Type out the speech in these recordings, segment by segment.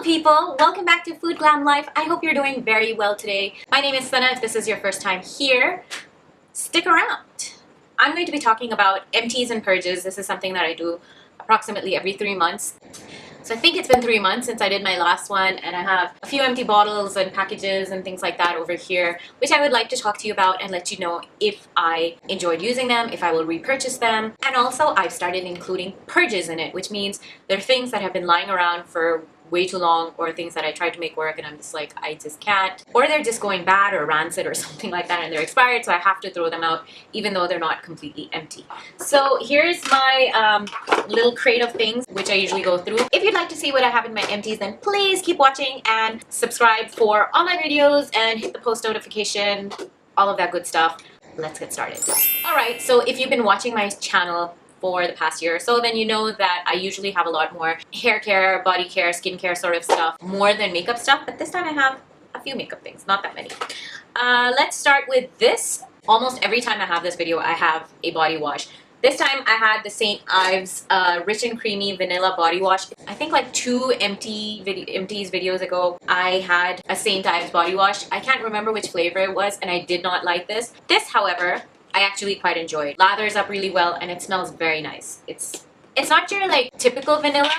Hello people! Welcome back to Food Glam Life. I hope you're doing very well today. My name is Sanaa. If this is your first time here, stick around. I'm going to be talking about empties and purges. This is something that I do approximately every 3 months. So I think it's been 3 months since I did my last one, and I have a few empty bottles and packages and things like that over here, which I would like to talk to you about and let you know if I enjoyed using them, if I will repurchase them. And also I've started including purges in it, which means they're things that have been lying around for way too long, or things that I tried to make work and I'm just like, I just can't, or they're just going bad or rancid or something like that and they're expired, so I have to throw them out even though they're not completely empty. So here's my little crate of things which I usually go through. If you'd like to see what I have in my empties, then please keep watching and subscribe for all my videos and hit the post notification, all of that good stuff. Let's get started. Alright, so if you've been watching my channel for the past year or so, then you know that I usually have a lot more hair care, body care, skincare sort of stuff, more than makeup stuff, but this time I have a few makeup things, not that many. Let's start with this. Almost every time I have this video, I have a body wash. This time I had the St. Ives Rich and Creamy Vanilla Body Wash. I think like 2 empties videos ago, I had a St. Ives body wash. I can't remember which flavor it was, and I did not like this. This, however, I actually quite enjoyed. Lathers up really well and it smells very nice. It's not your like typical vanilla,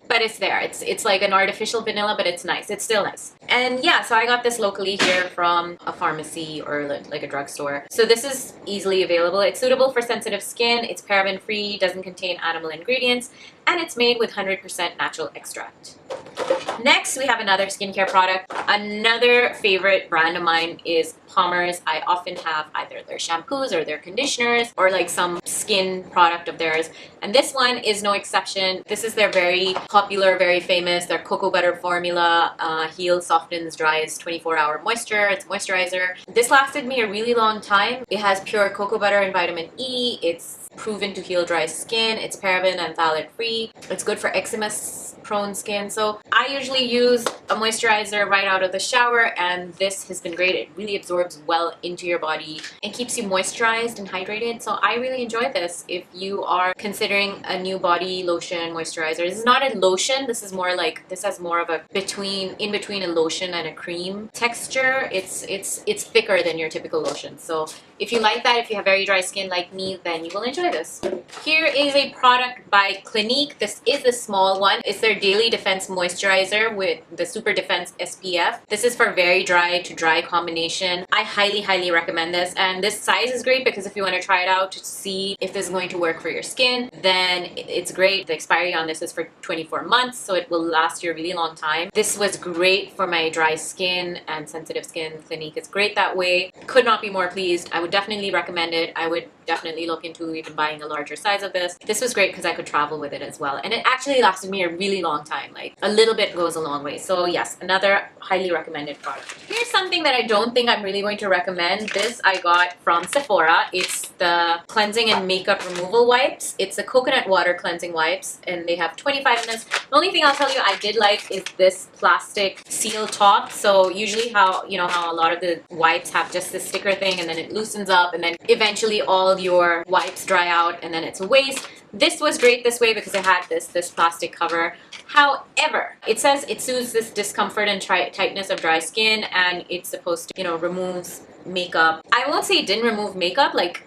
but it's there. It's like an artificial vanilla, but it's nice. It's still nice. And yeah, so I got this locally here from a pharmacy or like a drugstore. So this is easily available. It's suitable for sensitive skin. It's paraben free, doesn't contain animal ingredients, and it's made with 100% natural extract. Next, we have another skincare product. Another favorite brand of mine is Palmer's. I often have either their shampoos or their conditioners or like some skin product of theirs. And this one is no exception. This is their very popular, very famous, their cocoa butter formula. Heals, softens, dries, 24-hour moisture. It's a moisturizer. This lasted me a really long time. It has pure cocoa butter and vitamin E. It's proven to heal dry skin. It's paraben and phthalate free. It's good for eczema prone skin. So I usually use a moisturizer right out of the shower, and this has been great. It really absorbs well into your body and keeps you moisturized and hydrated. So I really enjoy this if you are considering a new body lotion moisturizer. This is not a lotion. This is more like, this has more of a in between a lotion and a cream texture. It's thicker than your typical lotion. So if you like that, if you have very dry skin like me, then you will enjoy this. Here is a product by Clinique. This is a small one. It's their Daily Defense Moisturizer with the Super Defense SPF. This is for very dry to dry combination. I highly recommend this, and this size is great because if you want to try it out to see if this is going to work for your skin, then it's great. The expiry on this is for 24 months, so it will last you a really long time. This was great for my dry skin and sensitive skin. Clinique is great that way. Could not be more pleased. I would definitely recommend it. I would definitely look into even buying a larger size of this. This was great because I could travel with it as well, and it actually lasted me a really long time. Like, a little bit goes a long way. So yes, another highly recommended product. Here's something that I don't think I'm really going to recommend. This I got from Sephora. It's the cleansing and makeup removal wipes. It's the coconut water cleansing wipes, and they have 25 minutes. The only thing I'll tell you I did like is this plastic seal top. So usually how a lot of the wipes have just this sticker thing, and then it loosens up, and then eventually all your wipes dry out and then it's a waste. This was great this way because it had this plastic cover. However, it says it soothes this discomfort and tightness of dry skin, and it's supposed to, removes makeup. I won't say it didn't remove makeup, like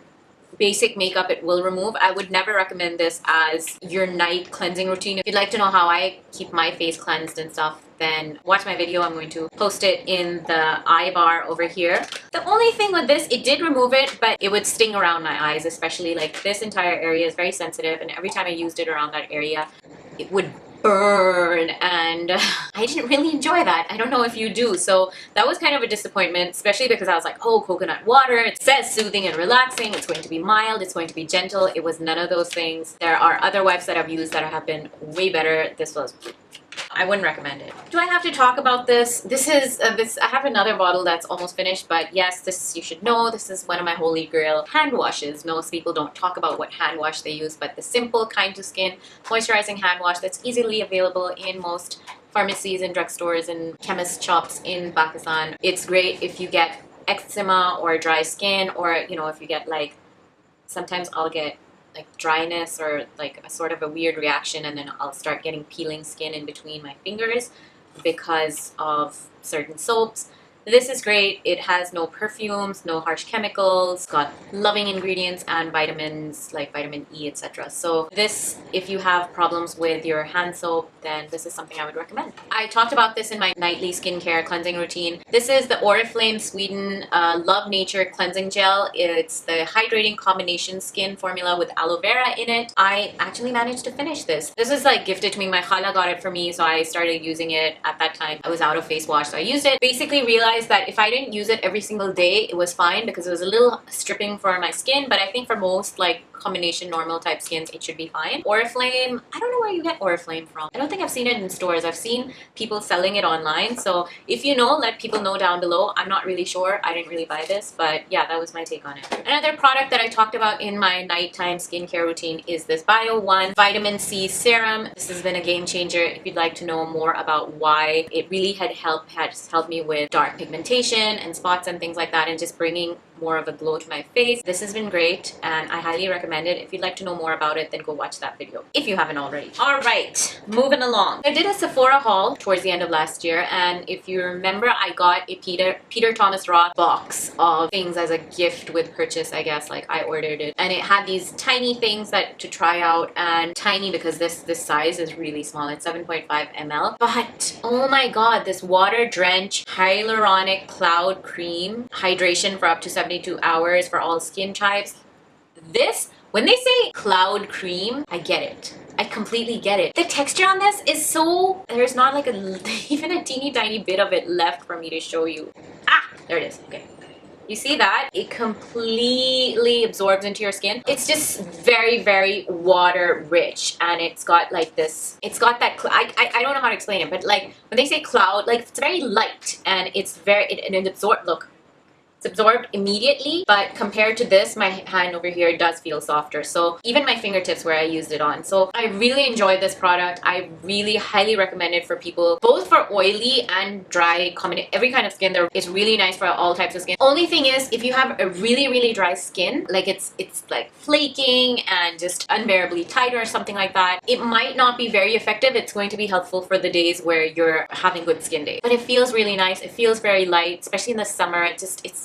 basic makeup it will remove. I would never recommend this as your night cleansing routine. If you'd like to know how I keep my face cleansed and stuff, then watch my video. I'm going to post it in the eye bar over here. The only thing with this, it did remove it, but it would sting around my eyes, especially like this entire area is very sensitive, and every time I used it around that area, it would burn, and I didn't really enjoy that. I don't know if you do. So that was kind of a disappointment, especially because I was like, oh, coconut water, it says soothing and relaxing, it's going to be mild, it's going to be gentle. It was none of those things. There are other wipes that I've used that have been way better. This was, I wouldn't recommend it. Do I have to talk about this? This is I have another bottle that's almost finished, but yes, this, you should know, this is one of my holy grail hand washes. Most people don't talk about what hand wash they use, but the simple, kind to skin moisturizing hand wash that's easily available in most pharmacies and drugstores and chemist shops in Pakistan. It's great if you get eczema or dry skin, or if you get like, sometimes I'll get like dryness or like a sort of a weird reaction, and then I'll start getting peeling skin in between my fingers. because of certain soaps. This is great. It has no perfumes, no harsh chemicals, got loving ingredients and vitamins like vitamin E, etc. So this, if you have problems with your hand soap, then this is something I would recommend. I talked about this in my nightly skincare cleansing routine. This is the Oriflame Sweden Love Nature Cleansing Gel. It's the hydrating combination skin formula with aloe vera in it. I actually managed to finish this. This is like gifted to me. My khala got it for me, so I started using it at that time. I was out of face wash, so I used it. Basically realized that if I didn't use it every single day, it was fine because it was a little stripping for my skin, but I think for most like combination normal type skins, it should be fine. Oriflame, I don't know where you get Oriflame from. I don't think I've seen it in stores. I've seen people selling it online. So if you know, let people know down below. I'm not really sure. I didn't really buy this, but yeah, that was my take on it. Another product that I talked about in my nighttime skincare routine is this Bio 1 Vitamin C Serum. This has been a game changer. If you'd like to know more about why it really had helped me with dark pigmentation and spots and things like that, and just bringing more of a glow to my face. This has been great and I highly recommend it. If you'd like to know more about it, then go watch that video if you haven't already. All right, moving along. I did a Sephora haul towards the end of last year, and if you remember, I got a Peter Thomas Roth box of things as a gift with purchase, I guess. Like I ordered it and it had these tiny things that to try out, and tiny because this size is really small. It's 7.5 ml. But oh my god, this water drench hyaluronic cloud cream hydration for up to 72 hours for all skin types. This, when they say cloud cream, I get it. I completely get it. The texture on this is so, there's not like even a teeny tiny bit of it left for me to show you. Ah, there it is. Okay. You see that? It completely absorbs into your skin. It's just very, very water rich, and it's got like this, it's got that, I don't know how to explain it, but like when they say cloud, like it's very light and it's very, it absorbs, look. It's absorbed immediately, but compared to this, my hand over here does feel softer. So even my fingertips where I used it on. So I really enjoyed this product. I really highly recommend it for people, both for oily and dry, every kind of skin. It's really nice for all types of skin. Only thing is, if you have a really, really dry skin, like it's like flaking and just unbearably tight or something like that, it might not be very effective. It's going to be helpful for the days where you're having good skin days. But it feels really nice. It feels very light, especially in the summer.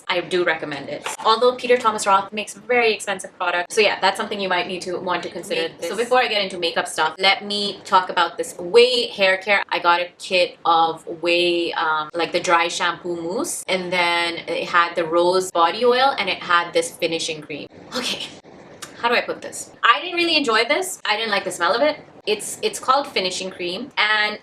I do recommend it. Although Peter Thomas Roth makes very expensive products. So yeah, that's something you might want to consider. So before I get into makeup stuff, let me talk about this Ouai hair care. I got a kit of Ouai, like the dry shampoo mousse, and then it had the rose body oil, and it had this finishing cream. Okay, how do I put this? I didn't really enjoy this. I didn't like the smell of it. It's called finishing cream, and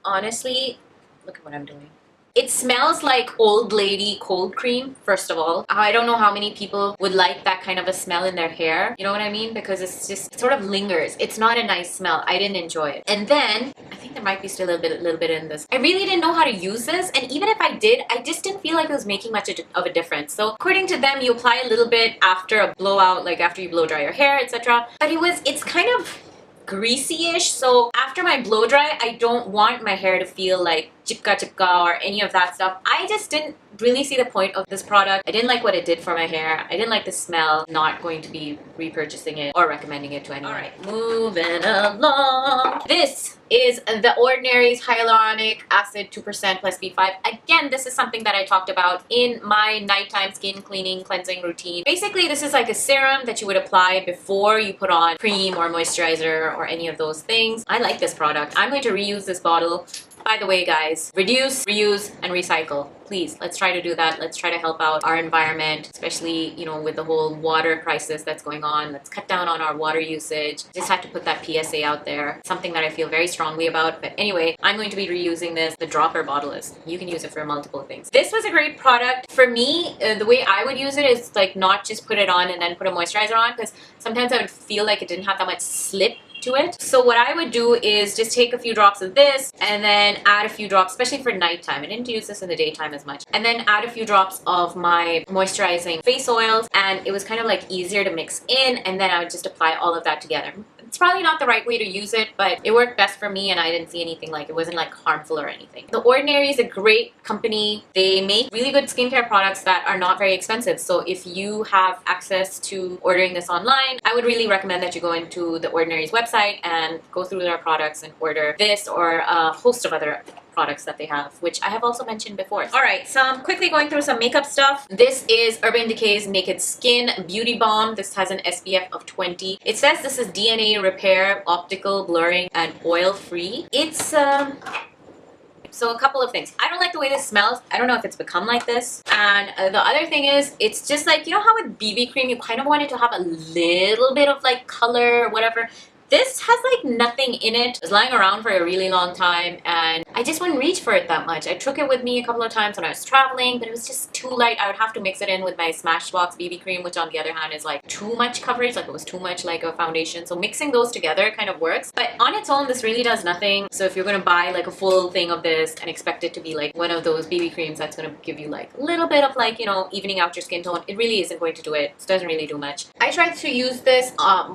honestly, look at what I'm doing. It smells like old lady cold cream, first of all. I don't know how many people would like that kind of a smell in their hair. You know what I mean? Because it's just, it sort of lingers. It's not a nice smell. I didn't enjoy it. And then, I think there might be still a little bit in this. I really didn't know how to use this. And even if I did, I just didn't feel like it was making much of a difference. So according to them, you apply a little bit after a blowout, like after you blow dry your hair, etc. But it's kind of greasy-ish. So after my blow dry, I don't want my hair to feel like chipka or any of that stuff. I just didn't really see the point of this product. I didn't like what it did for my hair. I didn't like the smell. Not going to be repurchasing it or recommending it to anyone. Alright, moving along. This is the Ordinaries Hyaluronic Acid 2% plus B5. Again, this is something that I talked about in my nighttime skin cleaning cleansing routine. Basically, this is like a serum that you would apply before you put on cream or moisturizer or any of those things. I like this product. I'm going to reuse this bottle. By the way, guys, reduce, reuse, and recycle. Please, let's try to do that. Let's try to help out our environment, especially, you know, with the whole water crisis that's going on. Let's cut down on our water usage. Just have to put that PSA out there. Something that I feel very strongly about. But anyway, I'm going to be reusing this. The dropper bottle is. You can use it for multiple things. This was a great product. For me, the way I would use it is like not just put it on and then put a moisturizer on, because sometimes I would feel like it didn't have that much slip to it. So what I would do is just take a few drops of this and then add a few drops, especially for nighttime. I didn't use this in the daytime as much. And then add a few drops of my moisturizing face oils, and it was kind of like easier to mix in, and then I would just apply all of that together. It's probably not the right way to use it, but it worked best for me and I didn't see anything like it wasn't like harmful or anything. The Ordinary is a great company. They make really good skincare products that are not very expensive. So if you have access to ordering this online, I would really recommend that you go into the Ordinaries website and go through their products and order this or a host of other products that they have, which I have also mentioned before. Alright, so I'm quickly going through some makeup stuff. This is Urban Decay's Naked Skin Beauty Balm. This has an SPF of 20. It says this is DNA repair, optical blurring, and oil-free. It's so a couple of things. I don't like the way this smells. I don't know if it's become like this. And the other thing is, it's just like, you know how with BB cream, you kind of want it to have a little bit of like color or whatever. This has like nothing in it. It was lying around for a really long time and I just wouldn't reach for it that much. I took it with me a couple of times when I was traveling, but it was just too light. I would have to mix it in with my Smashbox BB cream, which on the other hand is like too much coverage, like it was too much like a foundation. So mixing those together kind of works. But on its own, this really does nothing. So if you're going to buy like a full thing of this and expect it to be like one of those BB creams that's going to give you like a little bit of like, you know, evening out your skin tone, it really isn't going to do it. It doesn't really do much. I tried to use this,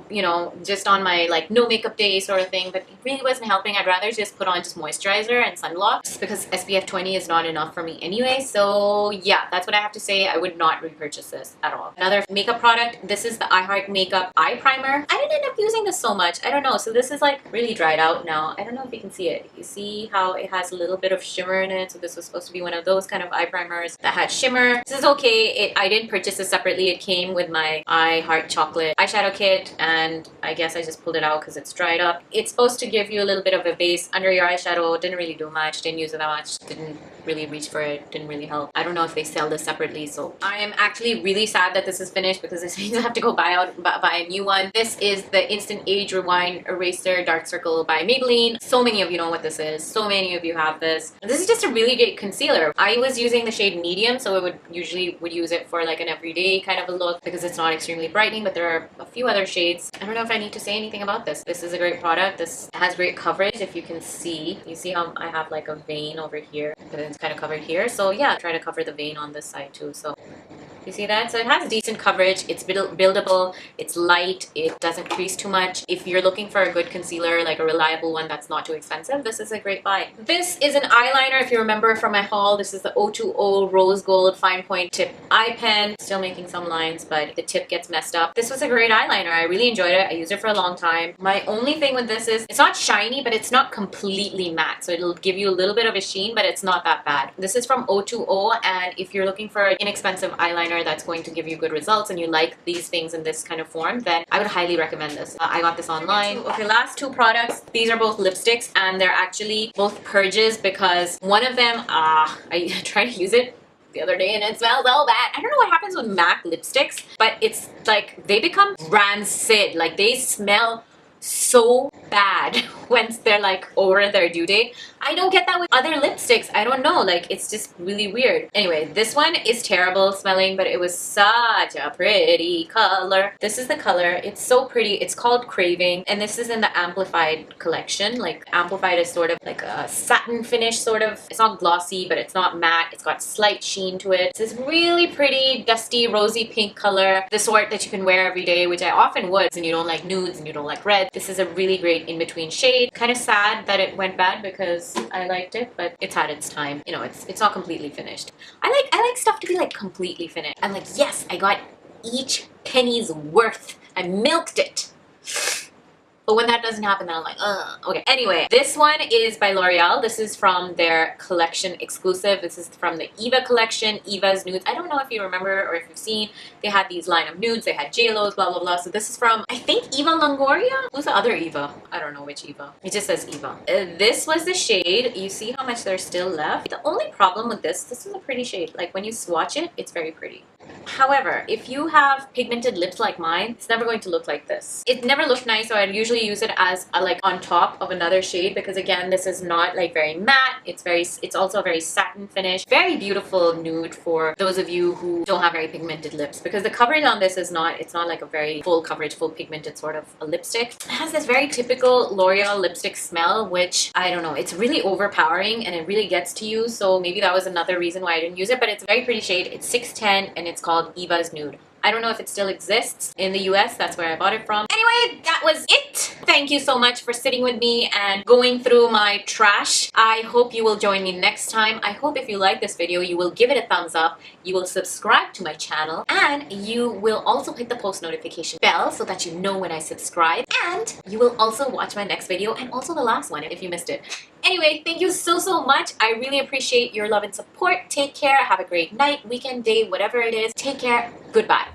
you know, just on my like no makeup day sort of thing, but it really wasn't helping. I'd rather just put on just moisturizer and sunblock just because SPF 20 is not enough for me anyway. So yeah, that's what I have to say. I would not repurchase this at all. Another makeup product, this is the I Heart Makeup Eye Primer. I didn't end up using this so much. I don't know. So this is like really dried out now. I don't know if you can see it. You see how it has a little bit of shimmer in it. So this was supposed to be one of those kind of eye primers that had shimmer. This is okay. I didn't purchase this separately. It came with my I Heart Chocolate eyeshadow kit and I guess I just pulled it out because it's dried up. It's supposed to give you a little bit of a base under your eyeshadow. Didn't really do much. Didn't use it that much. Didn't really reach for it. Didn't really help. I don't know if they sell this separately. So I am actually really sad that this is finished because this means I have to go buy a new one. This is the Instant Age Rewind Eraser Dark Circle by Maybelline. So many of you know what this is. So many of you have this. This is just a really great concealer. I was using the shade medium, so I would usually use it for like an everyday kind of a look because it's not extremely brightening, but there are a few other shades. I don't know if I need to say anything about this. This is a great product. This has great coverage. If you can see, you see how I have like a vein over here, but it's kind of covered here. So yeah, try to cover the vein on this side too. So you see that? So it has decent coverage. It's buildable. It's light. It doesn't crease too much. If you're looking for a good concealer, like a reliable one that's not too expensive, this is a great buy. This is an eyeliner. If you remember from my haul, this is the 020 Rose Gold Fine Point Tip Eye Pen. Still making some lines, but the tip gets messed up. This was a great eyeliner. I really enjoyed it. I used it for a long time. My only thing with this is it's not shiny, but it's not completely matte. So it'll give you a little bit of a sheen, but it's not that bad. This is from 020, and if you're looking for an inexpensive eyeliner that's going to give you good results and you like these things in this kind of form, then I would highly recommend this. I got this online. Okay, last two products. These are both lipsticks and they're actually both Purges because one of them, I tried to use it the other day and it smells so bad. I don't know what happens with MAC lipsticks, but it's like they become rancid. Like they smell so bad once they're like over their due date. I don't get that with other lipsticks. I don't know, like it's just really weird. Anyway, this one is terrible smelling, but it was such a pretty color. This is the color. It's so pretty. It's called Craving, and this is in the Amplified collection. Like Amplified is sort of like a satin finish sort of. It's not glossy, but it's not matte. It's got slight sheen to it. It's this really pretty dusty rosy pink color, the sort that you can wear every day, which I often would, and you don't like nudes and you don't like red. This is a really great in-between shade. Kind of sad that it went bad because I liked it, but it's had its time. You know, it's not completely finished. I like stuff to be like completely finished. I'm like, yes, I got each penny's worth. I milked it. But when that doesn't happen, then I'm like, ugh. Okay, anyway, this one is by L'Oreal. This is from their collection exclusive. This is from the Eva collection, Eva's Nudes. I don't know if you remember or if you've seen, they had these line of nudes. They had JLo's, blah, blah, blah. So this is from, I think, Eva Longoria? Who's the other Eva? I don't know which Eva. It just says Eva. This was the shade. You see how much there's still left? The only problem with this is a pretty shade. Like when you swatch it, it's very pretty. However, if you have pigmented lips like mine, it's never going to look like this. It never looked nice, so I'd usually use it as like on top of another shade because again, this is not like very matte. It's also a very satin finish. Very beautiful nude for those of you who don't have very pigmented lips because the coverage on this is not, it's not like a very full coverage, full pigmented sort of a lipstick. It has this very typical L'Oreal lipstick smell, which I don't know, it's really overpowering and it really gets to you. So maybe that was another reason why I didn't use it, but it's a very pretty shade. It's 610 and it's called Eva's Nude. I don't know if it still exists in the US. That's where I bought it from. Anyway, that was it. Thank you so much for sitting with me and going through my trash. I hope you will join me next time. I hope if you like this video, you will give it a thumbs up, you will subscribe to my channel, and you will also hit the post notification bell so that you know when I subscribe, and you will also watch my next video and also the last one if you missed it. Anyway, thank you so much. I really appreciate your love and support. Take care. Have a great night, weekend, day, whatever it is. Take care. Goodbye.